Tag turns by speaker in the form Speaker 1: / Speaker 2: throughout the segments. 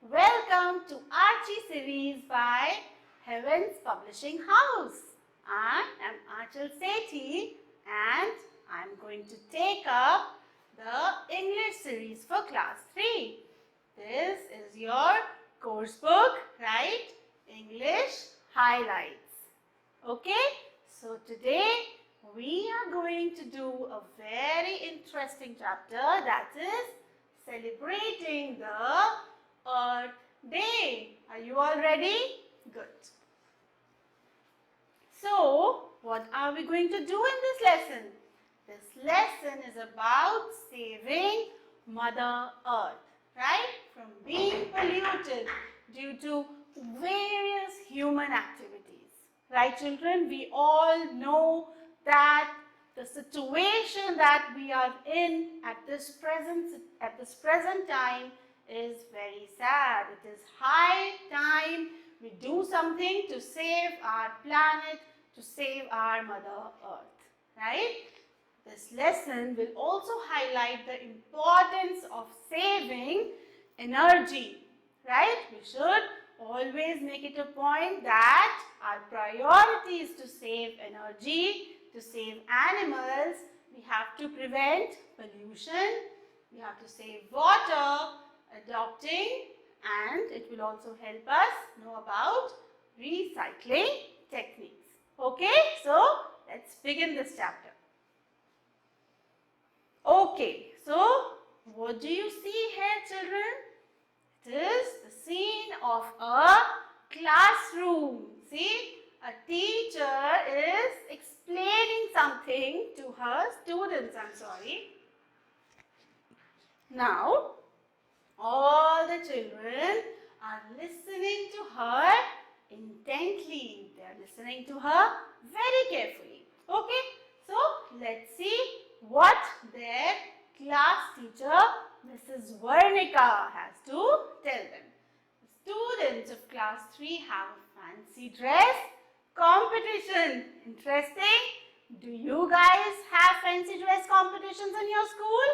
Speaker 1: Welcome to Archie series by Heaven's Publishing House. I am Achal Sethi and I am going to take up the English series for class 3. This is your course book, right? English highlights. Okay, so today we are going to do a very interesting chapter, that is celebrating the Earth Day. Are you all ready? Good. So, what are we going to do in this lesson? This lesson is about saving Mother Earth, right? From being polluted due to various human activities. Right, children? We all know that the situation that we are in at this present time is very sad. It is high time we do something to save our planet, to save our Mother Earth, right? This lesson will also highlight the importance of saving energy, right? We should always make it a point that our priority is to save energy, to save animals. We have to prevent pollution, we have to save water, adopting, and it will also help us know about recycling techniques. Okay, so let's begin this chapter. Okay, so what do you see here, children? It is the scene of a classroom. See, a teacher is explaining something to her students. Now, all the children are listening to her intently. They are listening to her very carefully. Okay, so let's see what their class teacher, Mrs. Vernica, has to tell them. The students of class 3 have a fancy dress competition. Interesting. Do you guys have fancy dress competitions in your school?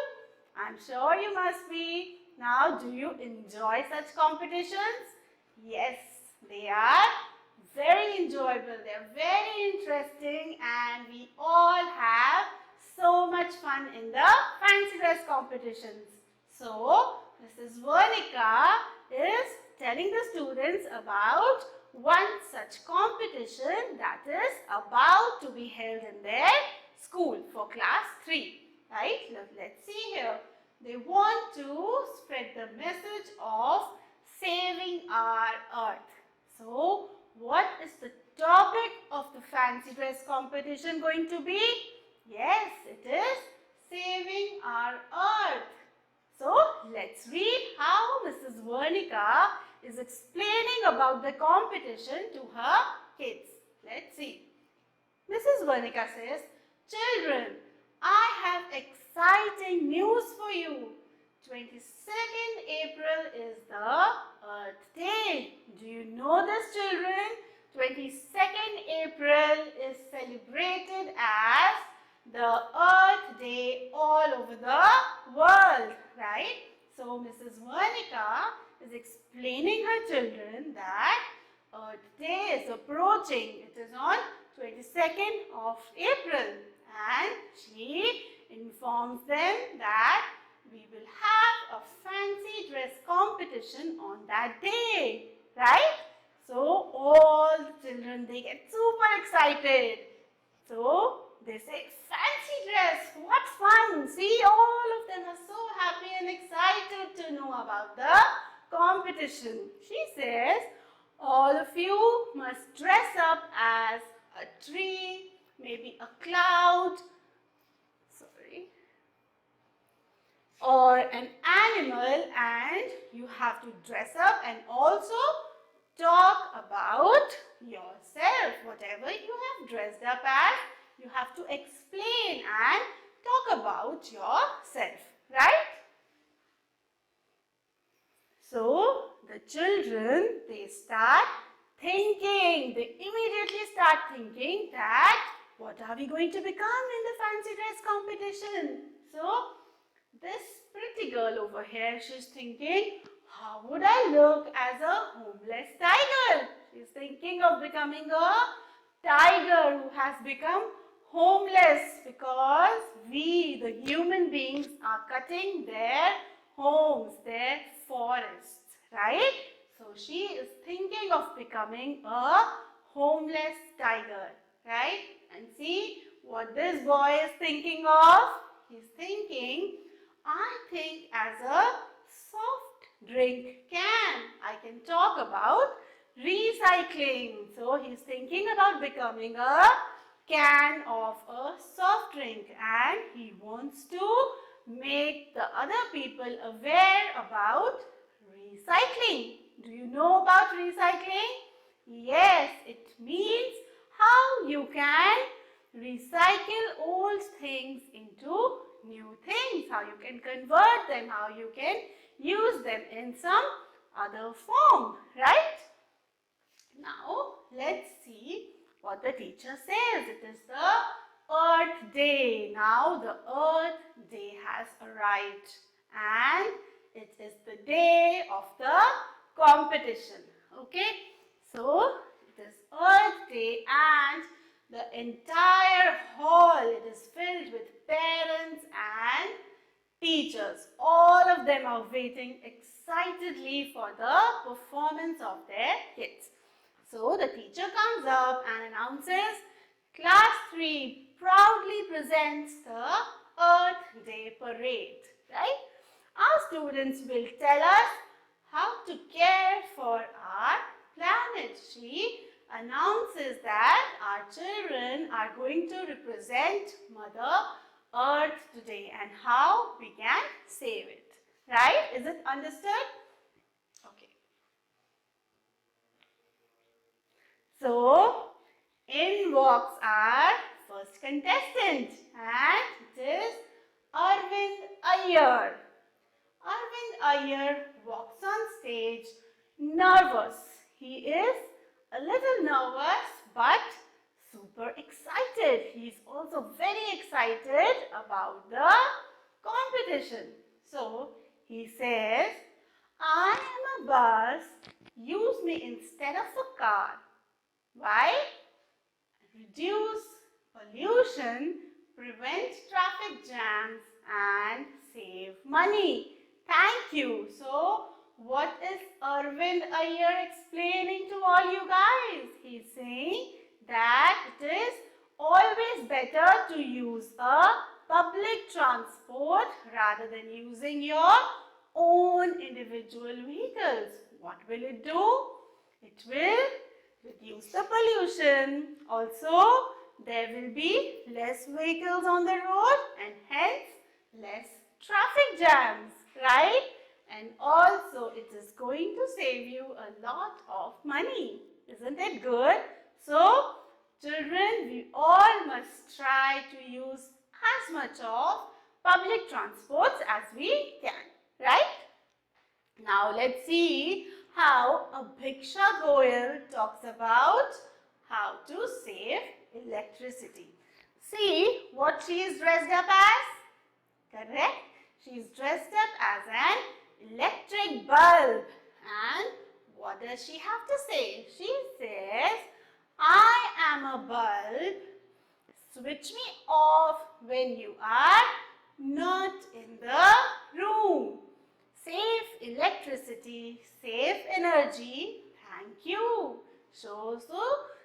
Speaker 1: I'm sure you must be. Now, do you enjoy such competitions? Yes, they are very enjoyable. They are very interesting and we all have so much fun in the fancy dress competitions. So, Mrs. Vernica is telling the students about one such competition that is about to be held in their school for class 3. Right? Let's see here. They want to spread the message of saving our earth. So, what is the topic of the fancy dress competition going to be? Yes, it is saving our earth. So, let's read how Mrs. Vernica is explaining about the competition to her kids. Let's see. Mrs. Vernica says, "Children, I have exciting news for you. 22nd April is the Earth Day. Do you know this, children? 22nd April is celebrated as the Earth Day all over the world, right? So, Mrs. Vernica is explaining her children that Earth Day is approaching. It is on 22nd of April. And she informs them that we will have a fancy dress competition on that day, right? So, all the children, they get super excited. So, they say, fancy dress, what fun. See, all of them are so happy and excited to know about the competition. She says, all of you must dress up as a tree, maybe a cloud, or an animal, and you have to dress up and also talk about yourself. Whatever you have dressed up as, you have to explain and talk about yourself, right? So, the children, they start thinking, they immediately start thinking that what are we going to become in the fancy dress competition? So, this pretty girl over here, she's thinking, how would I look as a homeless tiger? She's thinking of becoming a tiger who has become homeless because we, the human beings, are cutting their homes, their forests, right? So she is thinking of becoming a homeless tiger, right? And see what this boy is thinking of. He's thinking, I think as a soft drink can. I can talk about recycling. So he's thinking about becoming a can of a soft drink and he wants to make the other people aware about recycling. Do you know about recycling? Yes, it means how you can recycle old things into new things, how you can convert them, how you can use them in some other form, right? Now, let's see what the teacher says. It is the Earth Day. Now, the Earth Day has arrived and it is the day of the competition. Okay? So, it is Earth Day and the entire hall, it is filled with parents and teachers. All of them are waiting excitedly for the performance of their kids. So the teacher comes up and announces, Class 3 proudly presents the Earth Day Parade, right? Our students will tell us how to care for our planet. She announces that our children are going to represent Mother Earth today and how we can save it. Right? Is it understood? Okay. So, in walks our first contestant and it is Arvind Iyer. Arvind Iyer walks on stage nervous. He is a little nervous but super excited. He is also very excited about the competition. So he says, I am a bus. Use me instead of a car. Why? Reduce pollution, prevent traffic jams and save money. Thank you. So, what is Arvind Iyer explaining to all you guys? He's saying that it is always better to use a public transport rather than using your own individual vehicles. What will it do? It will reduce the pollution. Also, there will be less vehicles on the road and hence less traffic jams, right? And also, it is going to save you a lot of money. Isn't it good? So, children, we all must try to use as much of public transports as we can, right? Now, let's see how a Bhiksha Goyal talks about how to save electricity. See what she is dressed up as? Correct? She is dressed up as an electric bulb. And what does she have to say? She says, I am a bulb. Switch me off when you are not in the room. Save electricity, save energy. Thank you. So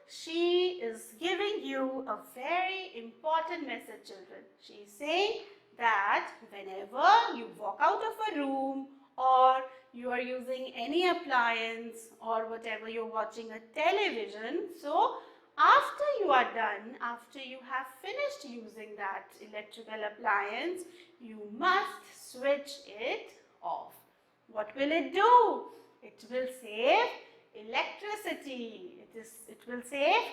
Speaker 1: she is giving you a very important message, children. She is saying that whenever you walk out of a room or you are using any appliance or whatever, you're watching a television, so after you are done, after you have finished using that electrical appliance, you must switch it off. What will it do? It will save electricity. It will save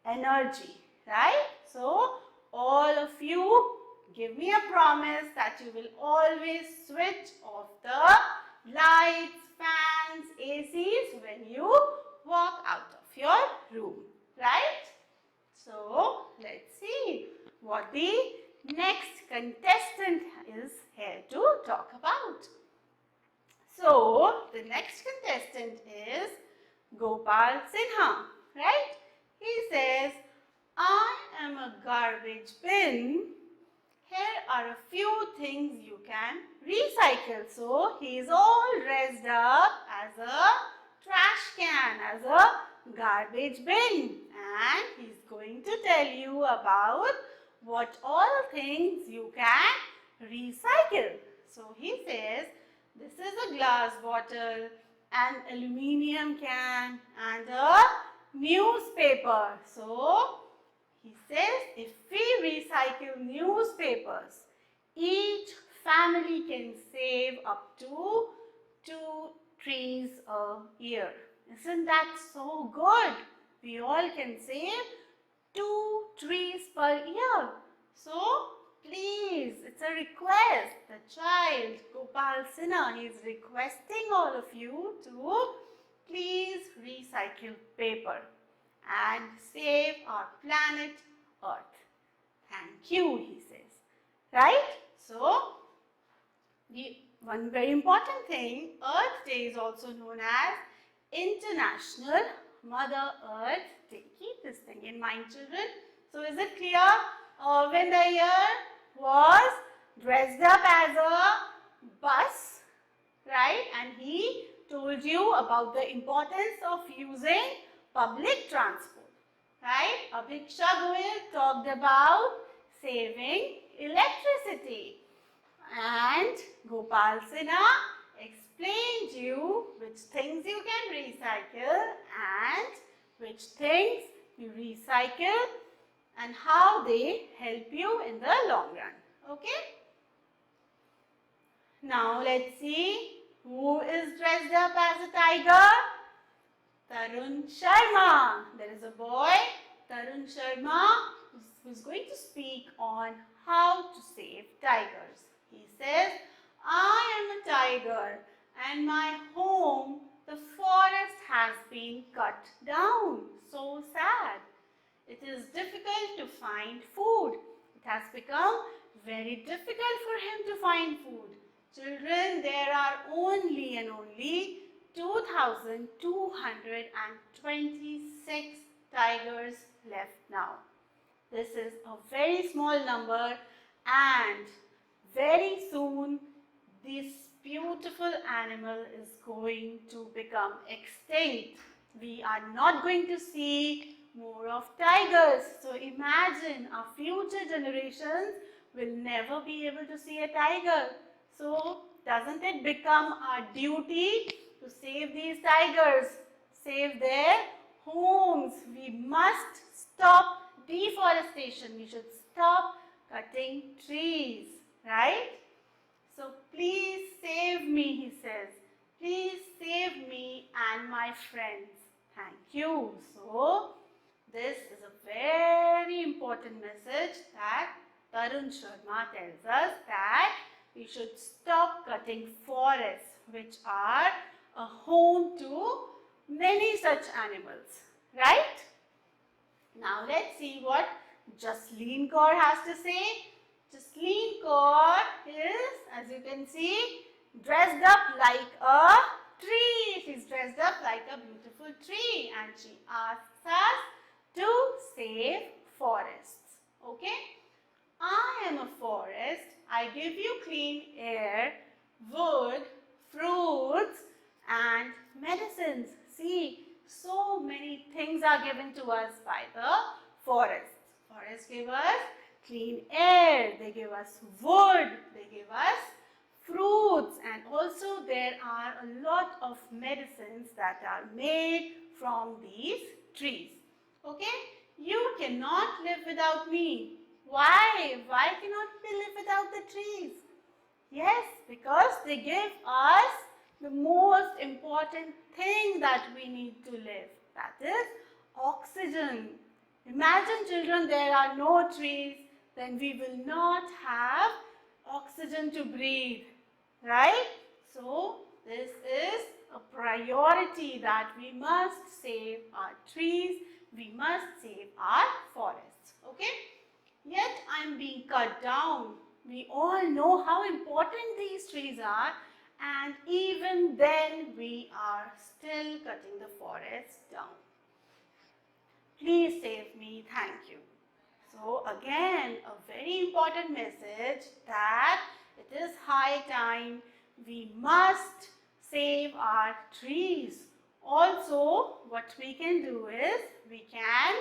Speaker 1: energy, right? So, all of you give me a promise that you will always switch off the lights, fans, ACs when you walk out of your room, right? So, let's see what the next contestant is here to talk about. So, So, the next contestant is Gopal Sinha, right? He says, I am a garbage bin. Here are a few things you can recycle. So, he is all dressed up as a trash can, as a garbage bin. And he is going to tell you about what all things you can recycle. So, he says, this is a glass bottle, an aluminium can and a newspaper. So, he says if we recycle newspapers, each family can save up to 2 trees a year. Isn't that so good? We all can save 2 trees per year. So, please, it's a request. The child, Gopal Sinha, he is requesting all of you to please recycle paper and save our planet Earth. Thank you, he says. Right? So, one very important thing, Earth Day is also known as International Mother Earth Day. Keep this thing in mind, children. So, is it clear? When the year was dressed up as a bus, right? And he told you about the importance of using public transport, right? Abhiksha Goyal talked about saving electricity, and Gopal Sinha explained you which things you can recycle and which things you recycle and how they help you in the long run. Okay? Now let's see who is dressed up as a tiger. Tarun Sharma. There is a boy, Tarun Sharma, who's going to speak on how to save tigers. He says, I am a tiger and my home, the forest has been cut down. So sad. It is difficult to find food. It has become very difficult for him to find food. Children, there are only and only 2,226 tigers left now. This is a very small number and very soon this beautiful animal is going to become extinct. We are not going to see more of tigers. So imagine our future generations will never be able to see a tiger. So doesn't it become our duty to save these tigers, save their homes? We must stop deforestation. We should stop cutting trees, right? So please save me, he says. Please save me and my friends. Thank you. So this is a very important message that Tarun Sharma tells us, that we should stop cutting forests, which are a home to many such animals, right? Now let's see what Jasleen Kaur has to say. Jasleen Kaur is, as you can see, dressed up like a tree. She's dressed up like a beautiful tree and she asks us to save forests. Okay? I am a forest. I give you clean air, wood, fruits and medicines. See, so many things are given to us by the forests. Forests give us clean air, they give us wood, they give us fruits, and also there are a lot of medicines that are made from these trees. Okay? You cannot live without me. Why? Why cannot we live without the trees? Yes, because they give us the most important thing that we need to live. That is oxygen. Imagine, children, there are no trees, then we will not have oxygen to breathe. Right? So, this is a priority that we must save our trees, we must save our forests. Okay? Yet I am being cut down. We all know how important these trees are and even then we are still cutting the forest down. Please save me, thank you. So again, a very important message that it is high time we must save our trees. Also, what we can do is we can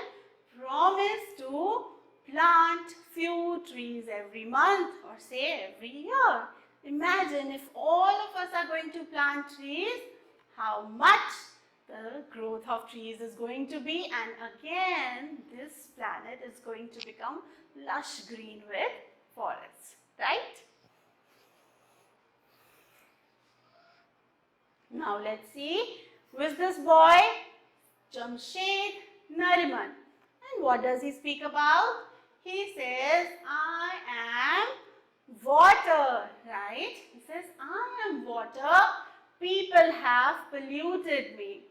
Speaker 1: promise to plant few trees every month or say every year. Imagine if all of us are going to plant trees, how much the growth of trees is going to be, and again this planet is going to become lush green with forests, right? Now let's see, who is this boy? Jamshed Nariman. And what does he speak about? He says, I am water, right? He says, I am water. People have polluted me.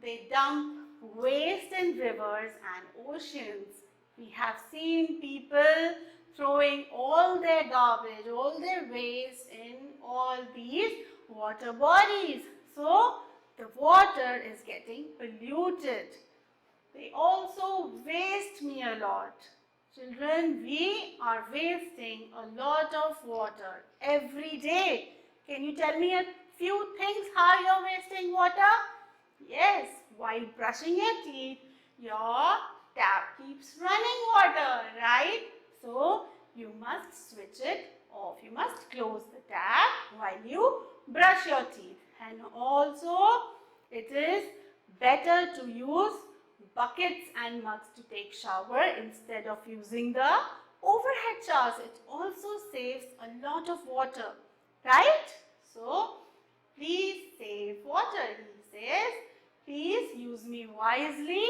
Speaker 1: They dump waste in rivers and oceans. We have seen people throwing all their garbage, all their waste in all these water bodies. So, the water is getting polluted. They also waste me a lot. Children, we are wasting a lot of water every day. Can you tell me a few things how you're wasting water? Yes, while brushing your teeth, your tap keeps running water, right? So, you must switch it off. You must close the tap while you brush your teeth. And also, it is better to use buckets and mugs to take shower instead of using the overhead showers. It also saves a lot of water, right? So, please save water. He says, please use me wisely.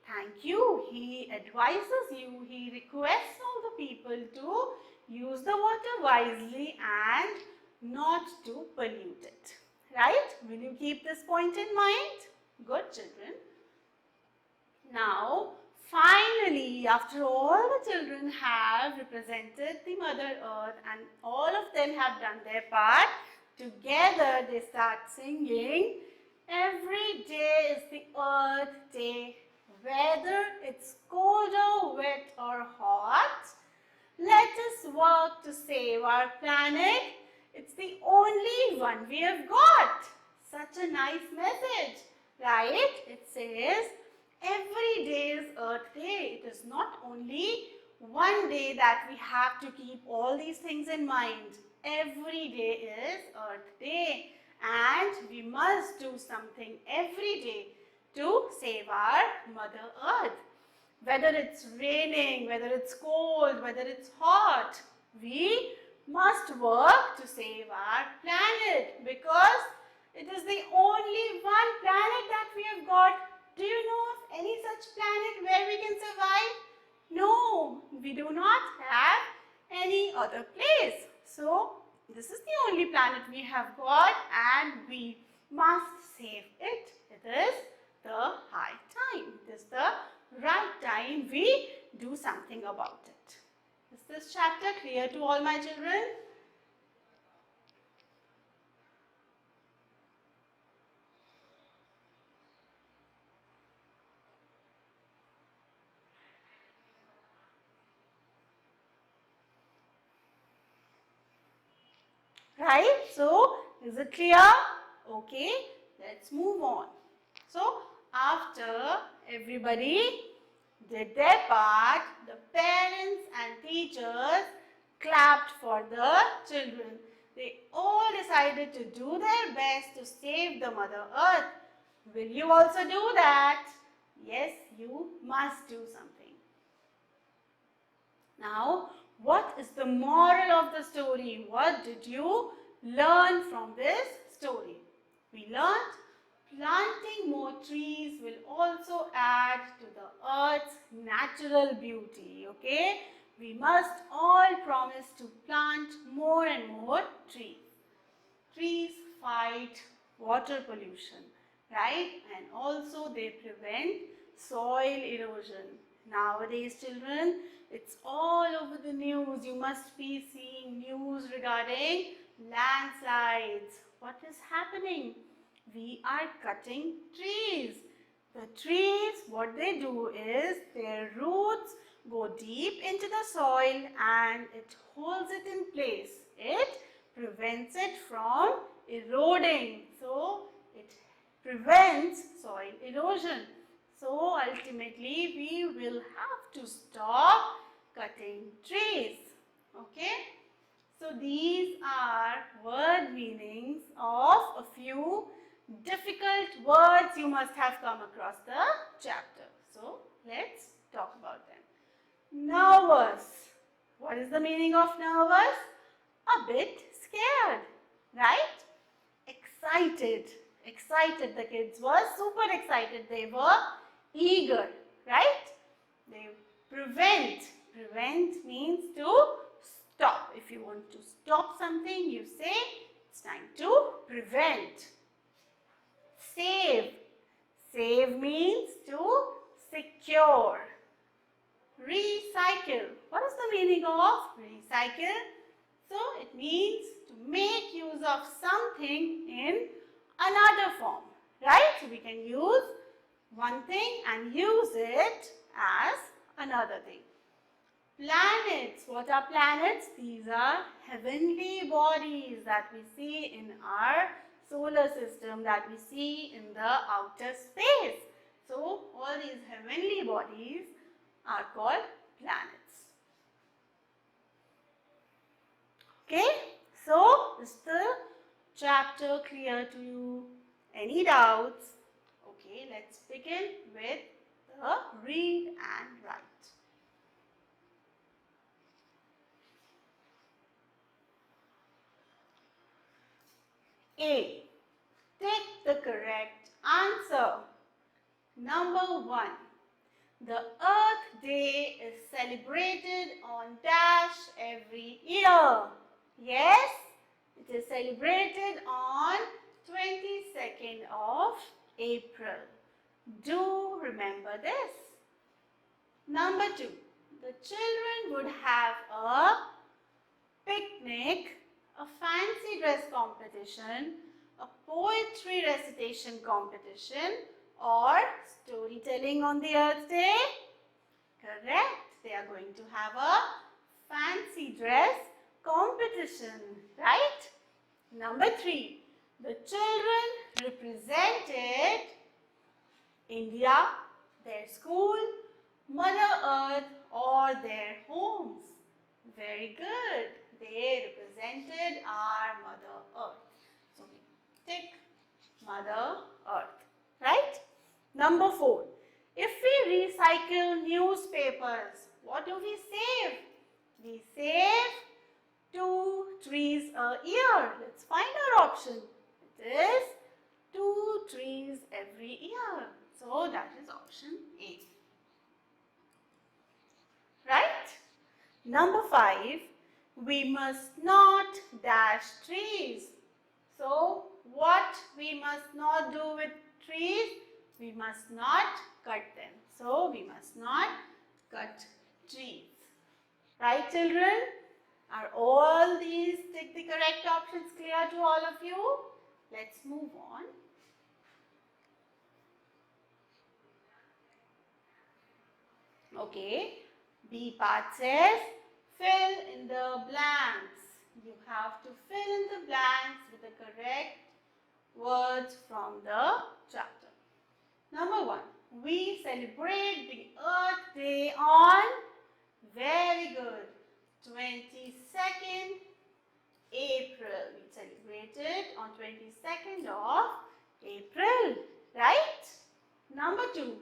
Speaker 1: Thank you. He advises you. He requests all the people to use the water wisely and not to pollute it. Right? Will you keep this point in mind? Good, children. Now, finally, after all the children have represented the Mother Earth and all of them have done their part, together they start singing, every day is the Earth Day, whether it's cold or wet or hot. Let us work to save our planet. It's the only one we have got. Such a nice message, right? It says, every day is Earth Day. It is not only one day that we have to keep all these things in mind. Every day is Earth Day and we must do something every day to save our Mother Earth. Whether it's raining, whether it's cold, whether it's hot, we must work to save our planet because it is the only one planet that we have got. Do you know of any such planet where we can survive? No, we do not have any other place. So, this is the only planet we have got and we must save it. It is the high time. It is the right time we do something about it. Is this chapter clear to all my children? Right? So, is it clear? Okay, let's move on. So, after everybody did their part, the parents and teachers clapped for the children. They all decided to do their best to save the Mother Earth. Will you also do that? Yes, you must do something. Now, what is the moral of the story? What did you learn from this story? We learned planting more trees will also add to the earth's natural beauty. Okay? We must all promise to plant more and more trees. Trees fight water pollution, right? And also they prevent soil erosion. Nowadays, children, it's all over the news. You must be seeing news regarding Landslides. What is happening? We are cutting trees. The trees, what they do is their roots go deep into the soil and it holds it in place. It prevents it from eroding. So, it prevents soil erosion. So, ultimately, we will have to stop cutting trees. Okay? So, these are word meanings of a few difficult words you must have come across the chapter. So, let's talk about them. Nervous. What is the meaning of nervous? A bit scared, right? Excited. Excited. The kids were super excited. They were eager, right? They prevent. Prevent means to stop. If you want to stop something, you say it's time to prevent. Save. Save means to secure. Recycle. What is the meaning of recycle? So, it means to make use of something in another form. Right? So, we can use one thing and use it as another thing. Planets. What are planets? These are heavenly bodies that we see in our solar system, that we see in the outer space. So, all these heavenly bodies are called planets. Okay? So, is the chapter clear to you? Any doubts? Okay, let's begin with the read and write. A. Take the correct answer. Number 1. The Earth Day is celebrated on dash every year. Yes, it is celebrated on 22nd of April. Do remember this. Number 2. The children would have a picnic, a fancy dress competition, a poetry recitation competition, or storytelling on the Earth Day? Correct. They are going to have a fancy dress competition, right? Number 3. The children represented India, their school, Mother Earth, or their homes. Very good. They represented our Mother Earth. So we tick Mother Earth, right? Number 4. If we recycle newspapers, what do we save? We save 2 trees a year. Let's find our option. It is 2 trees every year. So that is option A. Right? Number 5. We must not dash trees. So what we must not do with trees? We must not cut them. So, we must not cut trees. Right, children? Are all these tick the correct options clear to all of you? Let's move on. Okay. B part says, fill in the blanks. You have to fill in the blanks with the correct words from the chapter. Number 1, we celebrate the Earth Day on, very good, 22nd April. We celebrated on 22nd of April, right? Number 2,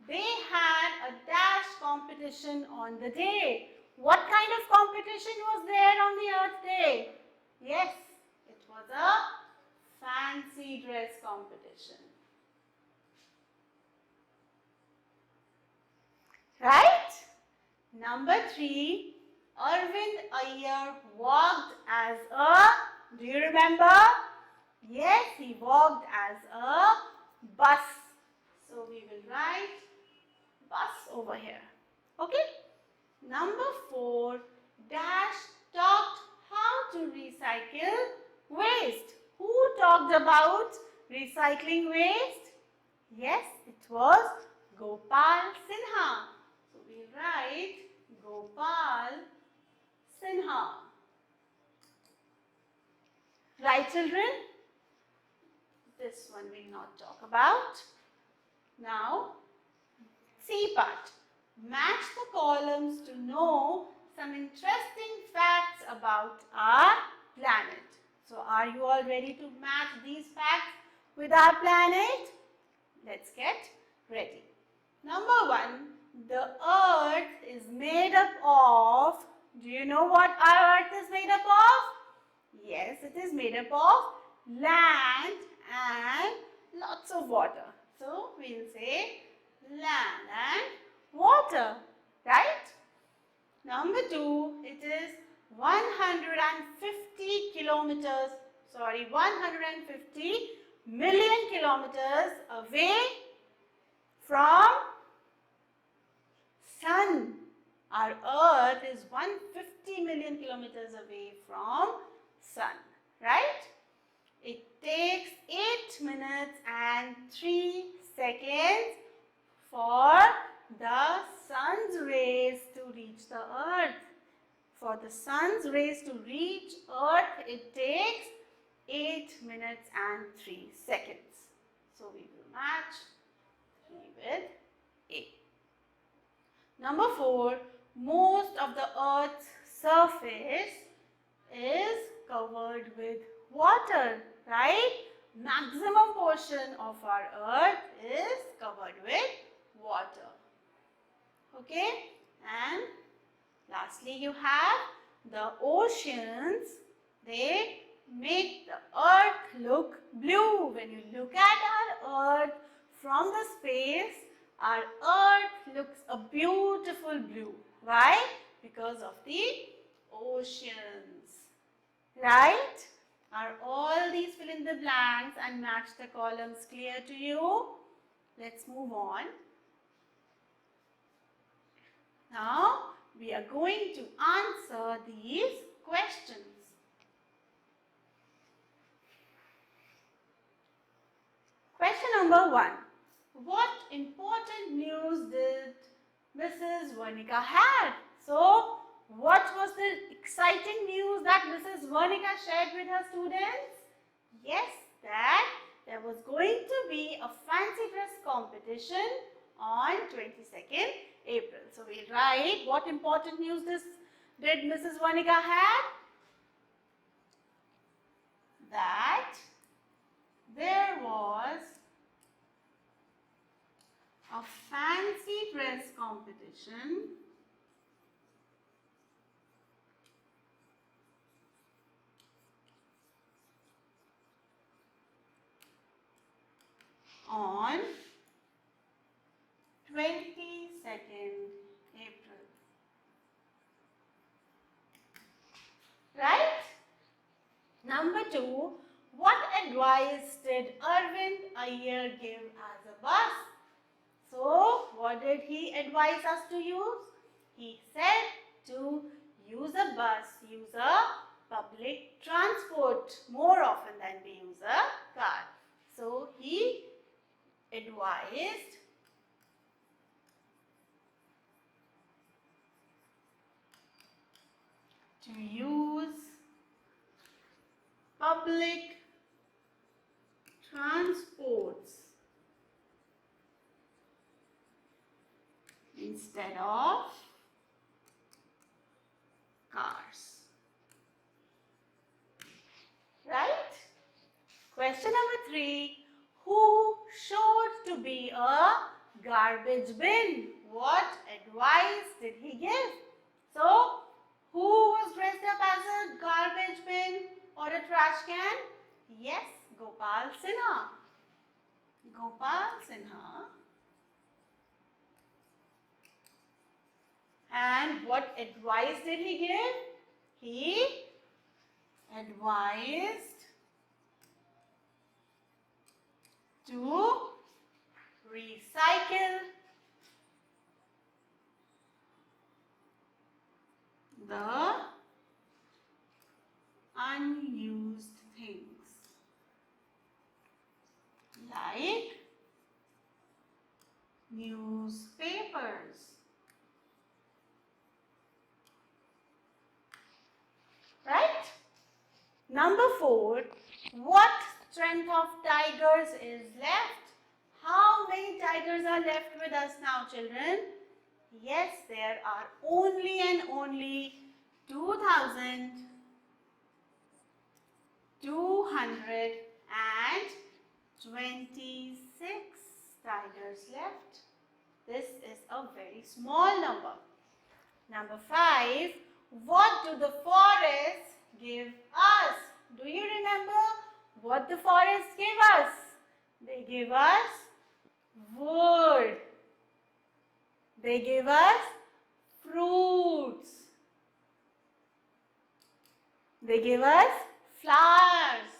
Speaker 1: they had a dash competition on the day. What kind of competition was there on the Earth Day? Yes, it was a fancy dress competition. Right? Number 3, Arvind Iyer walked as a, do you remember? Yes, he walked as a bus. So we will write bus over here. Okay? Number 4, Dash talked how to recycle waste. Who talked about recycling waste? Yes, it was Gopal Sinha. So we write Gopal Sinha. Right, children? This one we will not talk about. Now, C part. Match the columns to know some interesting facts about our planet. So, are you all ready to match these facts with our planet? Let's get ready. Number 1, the earth is made up of, do you know what our earth is made up of? Yes, it is made up of land and lots of water. So, we will say land and water, right? Number 2, it is 150 kilometers, 150 million kilometers away from sun. Our earth is 150 million kilometers away from sun, right? It takes 8 minutes and 3 seconds for the sun's rays to reach the earth. For the sun's rays to reach earth, it takes 8 minutes and 3 seconds. So we will match 3 with A. Number 4, most of the earth's surface is covered with water, right? Maximum portion of our earth is covered with water. Okay? And lastly, you have the oceans. They make the earth look blue. When you look at our earth from the space, our earth looks a beautiful blue. Why? Because of the oceans. Right? Are all these fill in the blanks and match the columns clear to you? Let's move on. Now, we are going to answer these questions. Question number 1. What important news did Mrs. Varnika had? So, what was the exciting news that Mrs. Varnika shared with her students? Yes, that there was going to be a fancy dress competition on 22nd April. So, we'll write what important news did Mrs. Varnika had? That there was a fancy dress competition on 22nd April. Right? Number 2, what advice did Arvind Iyer give as a bus? So, what did he advise us to use? He said to use a bus, use a public transport more often than we use a car. So, he advised to use public transports instead of cars. Right? Question number 3. Who showed to be a garbage bin? What advice did he give? So, who was dressed up as a garbage bin or a trash can? Yes, Gopal Sinha. Gopal Sinha. And what advice did he give? He advised to recycle the like newspapers. Right? Number 4, what strength of tigers is left? How many tigers are left with us now, children? Yes, there are only and only 2,226 tigers left. This is a very small number. Number 5, what do the forests give us? Do you remember what the forests give us? They give us wood. They give us fruits. They give us flowers.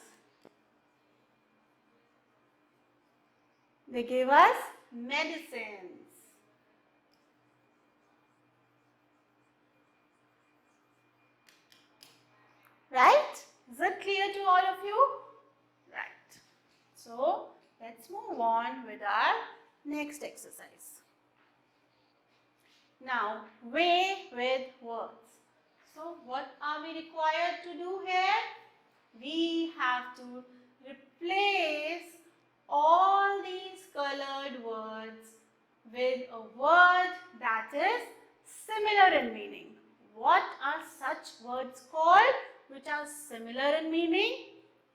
Speaker 1: They give us medicines. Right? Is it clear to all of you? Right. So, let's move on with our next exercise. Now, weigh with words. So, what are we required to do here? We have to replace all these colored words with a word that is similar in meaning. What are such words called which are similar in meaning?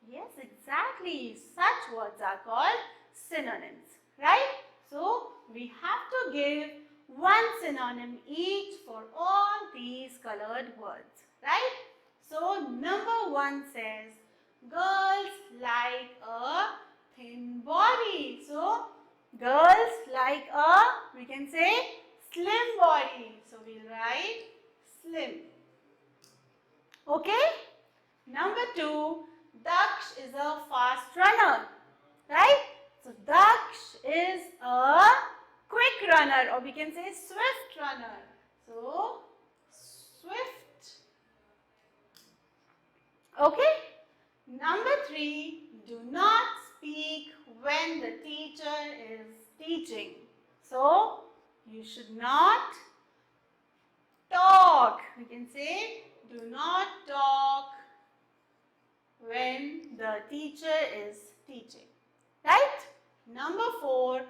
Speaker 1: Yes, exactly. Such words are called synonyms, right? So, we have to give one synonym each for all these colored words, right? So, number 1 says, girls like a thin body. So, girls like a, we can say, slim body. So, we'll write slim. Okay? Number 2, Daksh is a fast runner. Right? So, Daksh is a quick runner, or we can say swift runner. So, swift. Okay? Number 3, do not speak when the teacher is teaching. So, you should not talk. We can say, do not talk when the teacher is teaching. Right? Number 4,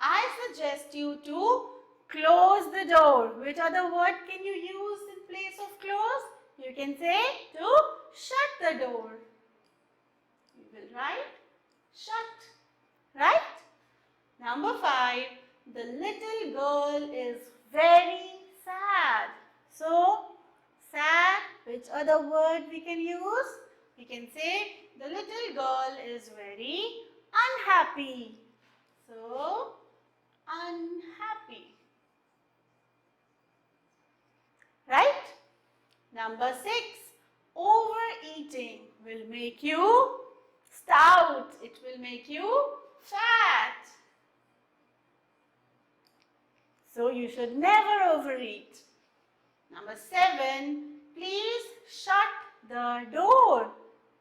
Speaker 1: I suggest you to close the door. Which other word can you use in place of close? You can say to shut the door. You will write shut. Right? Number 5, the little girl is very sad. So, sad, which other word we can use? We can say the little girl is very unhappy. So, unhappy. Right? Number 6, overeating will make you stout. It will make you fat. So, you should never overeat. Number 7, please shut the door.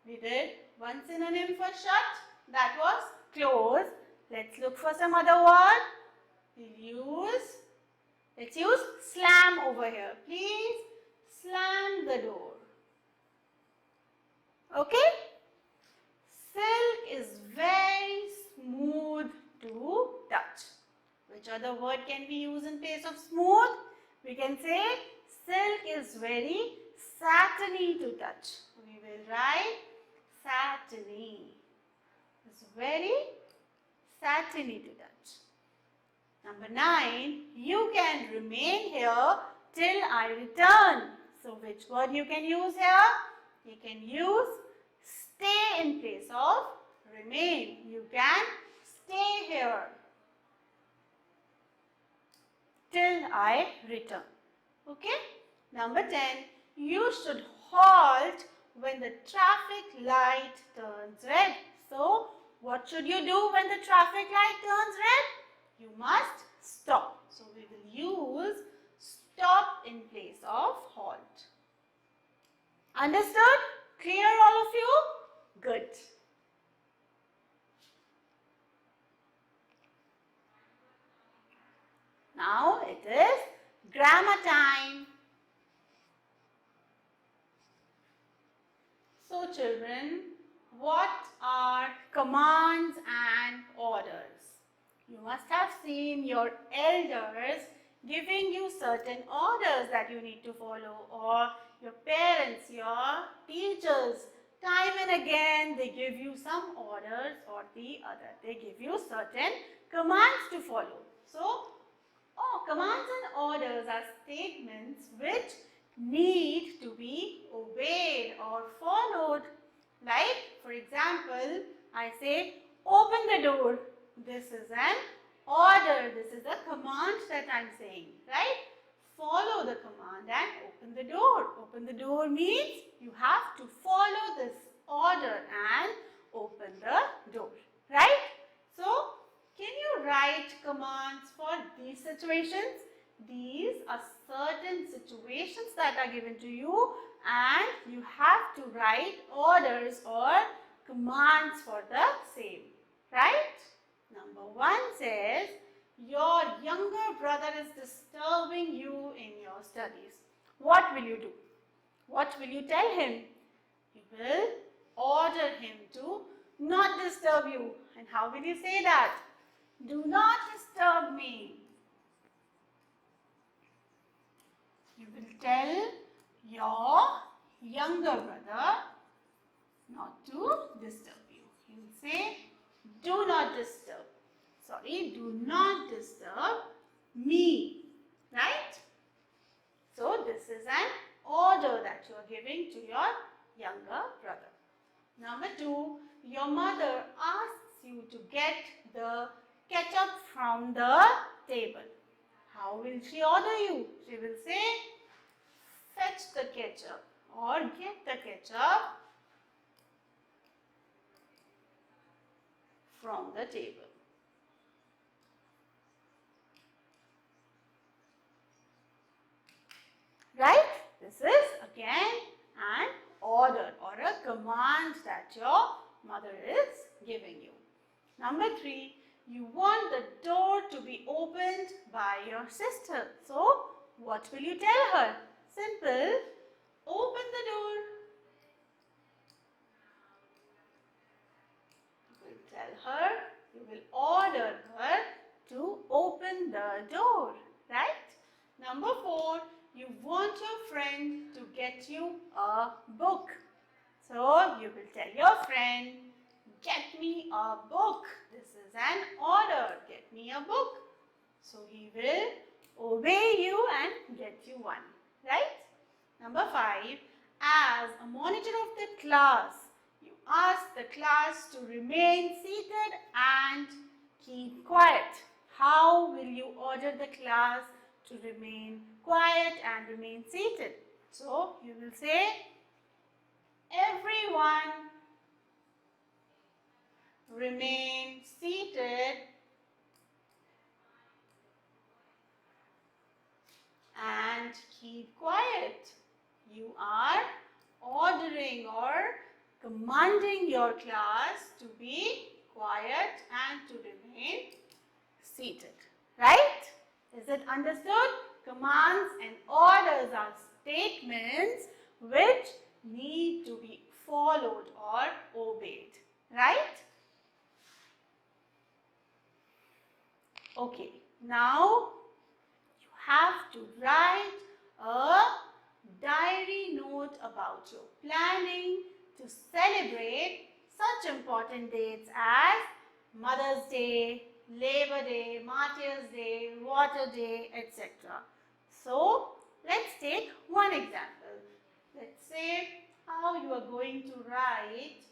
Speaker 1: We did one synonym for shut, that was close. Let's look for some other word. Let's use slam over here. Please slam the door. Okay? Silk is very smooth to touch. Which other word can we use in place of smooth? We can say silk is very satiny to touch. We will write satiny. It's very satiny to touch. Number 9, you can remain here till I return. So, which word you can use here? You can use stay in place of remain. You can stay here till I return. Okay? Number 10, you should halt when the traffic light turns red. So, what should you do when the traffic light turns red? You must stop. So, we will use stop in place of halt. Understood? Clear all of you? Good. Now it is grammar time. So children, what are commands and orders? You must have seen your elders giving you certain orders that you need to follow, or your parents, your teachers. Time and again they give you some orders or the other. They give you certain commands to follow. So, commands and orders are statements which need to be obeyed or followed. Like, for example, I say, open the door. This is an order. This is a command that I'm saying, right? Follow the command and open the door. Open the door means you have to follow this order and open the door, right? So, can you write commands for these situations? These are certain situations that are given to you and you have to write orders or commands for the same, right? Number 1 says, your younger brother is disturbing you in your studies. What will you do? What will you tell him? You will order him to not disturb you. And how will you say that? Do not disturb me. You will tell your younger brother not to disturb you. You will say, do not disturb. Do not disturb me. Right? So, this is an order that you are giving to your younger brother. Number 2, your mother asks you to get the ketchup from the table. How will she order you? She will say, fetch the ketchup or get the ketchup from the table. Right? This is again an order or a command that your mother is giving you. Number 3, you want the door to be opened by your sister. So, what will you tell her? Simple. Open the door. You will tell her, you will order her to open the door. Right? Number 4, you want your friend to get you a book. So, you will tell your friend, get me a book. This is an order. Get me a book. So, he will obey you and get you one. Right? Number 5, as a monitor of the class, you ask the class to remain seated and keep quiet. How will you order the class to remain quiet and remain seated? So, you will say, everyone remain seated and keep quiet. You are ordering or commanding your class to be quiet and to remain seated. Right? Is it understood? Commands and orders are statements which need to be followed or obeyed. Right? Okay, now you have to write a diary note about your planning to celebrate such important dates as Mother's Day, Labor Day, Martyrs' Day, Water Day, etc. So, let's take one example. Let's say how you are going to write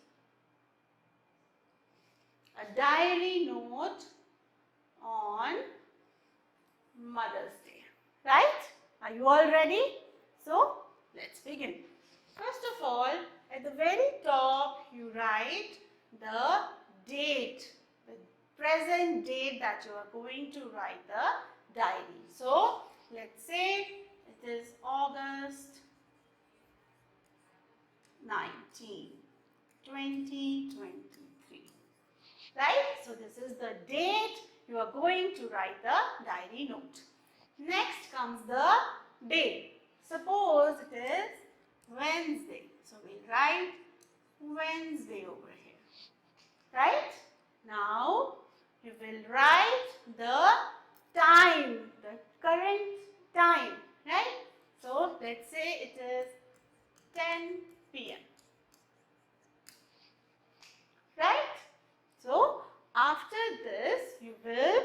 Speaker 1: a diary note on Mother's Day. Right? Are you all ready? So, let's begin. First of all, at the very top, you write the date, the present date that you are going to write the diary. So, let's say it is August 19, 2023. Right? So, this is the date you are going to write the diary note. Next comes the day. Suppose it is Wednesday. So we'll write Wednesday over here. Right? Now you will write the time, the current time. Right? So let's say it is 10 p.m. Right? So after this you will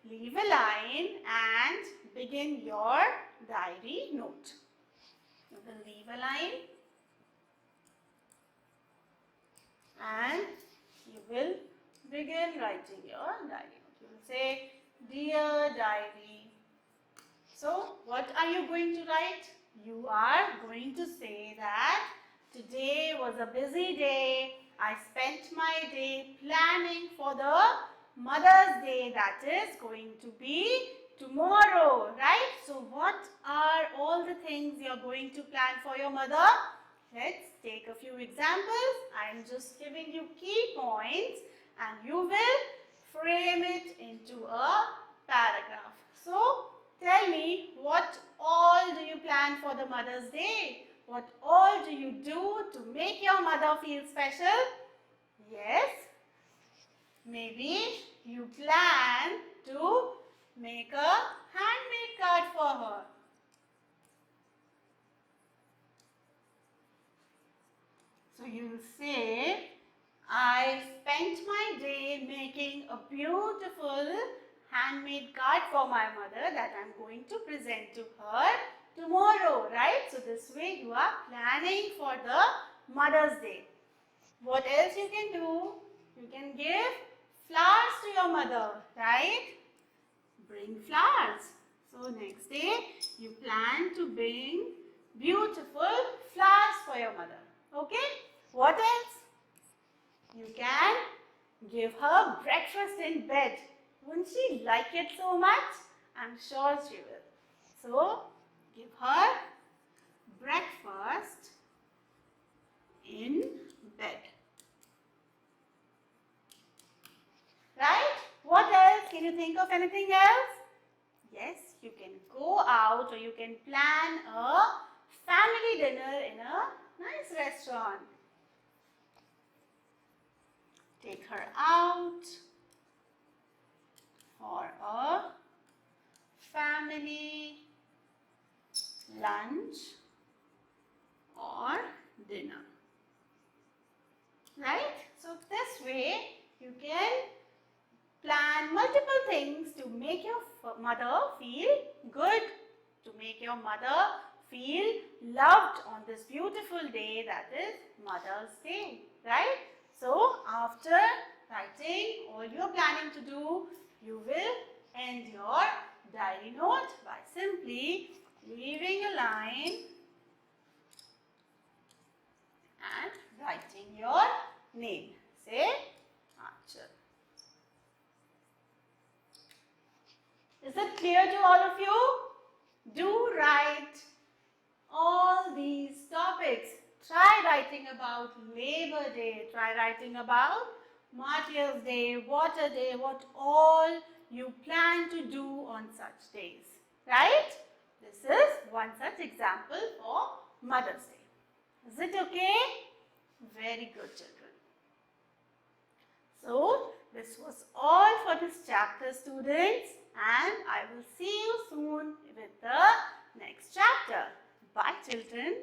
Speaker 1: leave a line and begin your diary note. You will leave a line and you will begin writing your diary note. You will say, "Dear diary." So what are you going to write? You are going to say that today was a busy day. I spent my day planning for the Mother's Day that is going to be tomorrow, right? So what are all the things you are going to plan for your mother? Let's take a few examples. I am just giving you key points and you will frame it into a paragraph. So tell me, what all do you plan for the Mother's Day? What all do you do to make your mother feel special? Yes, maybe you plan to make a handmade card for her. So you will say, I spent my day making a beautiful handmade card for my mother that I am going to present to her tomorrow, right? So this way you are planning for the Mother's Day. What else you can do? You can give flowers to your mother, right? Bring flowers. So next day you plan to bring beautiful flowers for your mother. Okay? What else? You can give her breakfast in bed. Wouldn't she like it so much? I'm sure she will. So, give her breakfast in bed. Right? What else? Can you think of anything else? Yes, you can go out or you can plan a family dinner in a nice restaurant. Take her out for a family lunch or dinner. Right? So this way you can plan multiple things to make your mother feel good, to make your mother feel loved on this beautiful day that is Mother's Day. Right? So after writing all you are planning to do, you will end your diary note by simply leaving a line and writing your name. Say Archer. Is it clear to all of you? Do write all these topics. Try writing about Labor Day. Try writing about Martyrs' Day, Water Day, what all you plan to do on such days. Right? This is one such example for Mother's Day. Is it okay? Very good, children. So, this was all for this chapter, students, and I will see you soon with the next chapter. Bye, children.